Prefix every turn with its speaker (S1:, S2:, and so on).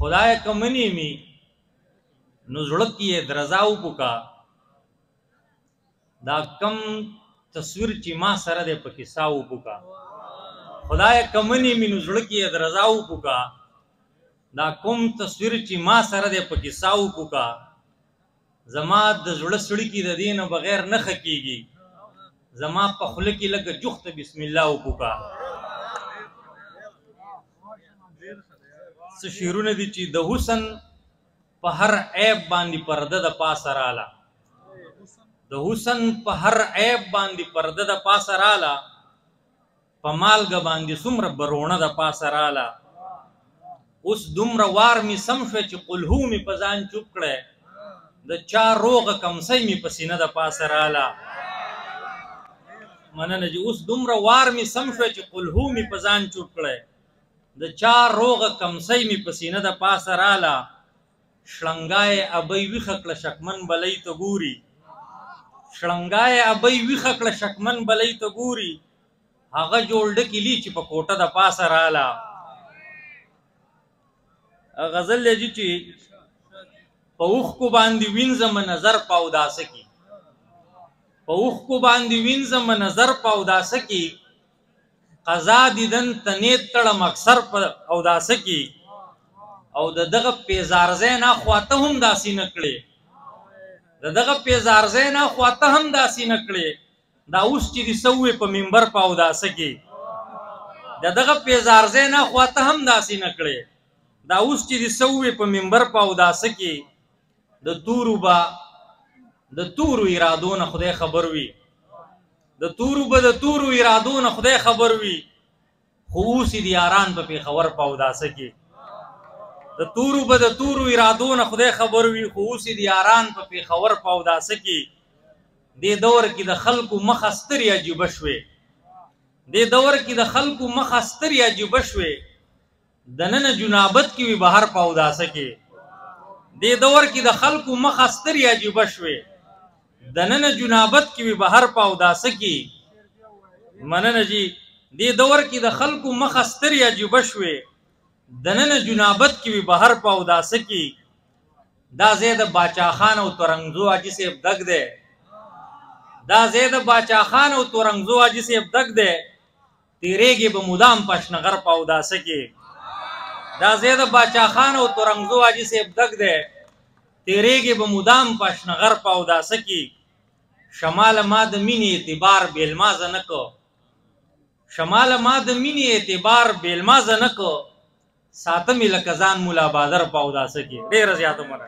S1: خدای کمنی می نو زړه کې درزا وکا دا کم تصویر چې ما سره د پکې ساو وکا خدای کمنی می نو زړه کې درزا وکا دا کوم تصویر چې ما سره د پکې ساو وکا زما د زړه سړی کې د دین بغیر نه خکېږي زما په خله کې لکه جخت بسم الله وکا څه شیرونه دي چې د حسن په هر عیب باندې پرده د پاسه رااله د حسن په هر عیب باندې پرده د پاسه رااله په مالګه باندې څومره برونه د پاسه رااله اوس دومره وار می سم شو چې قلهو می په ځان چوپ کړی د چا روغه کمسۍ می په سینه د پاسه رااله مننه چې اوس دومره وار می سم شو چې قلهو می په ځان چوپ کړی د چا روغه کمسۍ می په سینه د پاسه رااله شړنګای ابۍ ویښه کړه شکمن بلۍ ته ګوري شړنګای ابۍ ویښه کړه شکمن بلۍ ته ګوري هغه جوړ ډکې لی چې په کوټه د پاسه رااله غزل دی چې په اوښکو باندې وینځم نظر په اوداسه کې په اوښکو باندې وینځم نظر په اوداسه کې قضا دیدن تنید تړم اکثر په اوداسه کې او د دغه پیزارځای نه خواته هم داسې نه کړې د دغه پیزارځای نه خواته هم داسې نه کړې دا اوس چې دې سوې په منبر په اوداسه کې د دغه پیزارځای نه خواته هم داسې نه کړې دا اوس چې دې سوې په منبر په اوداسه کې د تورو ارادو نه خدای خبر وي د تورو ارادو نه خدای خبر وي خو اوس دې یاران په پېښور په اوداسه کې د تورو ارادو نه خدای خبر وي خو اوس دې یاران په پېښور په اوداسه کې دې دور کې د خلکو مخ سترې عجیبه شوې دې دور کې د خلکو مخ سترې عجیبه شوې دننه جنابت کې وي بهر په اوداسه کې دې دور کې د خلکو مخ سترې عجیبه شوې دننه جنابت کې وي بهر په اوداسه کې مننه جی دې دور کې د خلکو مخ سترې عجیبه شوې دننه جنابت کې وي بهر په اوداسه کې دا زید باچا خان او ترنګزو اجي سے دګ دے دا زید باچا خان او ترنګزو اجي سے دګ دے تیرېږي به مدام پشنغر په اوداسه کې دا زید باچا خان او ترنګزو اجي سے دګ دے تیرېږي به مدام پشنغر په اوداسه کې شمال ما د مینې اعتبار بیلمازه نه کو شمال ما د مینې اعتبار بیلمازه نه کو ساتمی لکه ځان مولا بادر په اوداسه کې ډېره زیاته عمره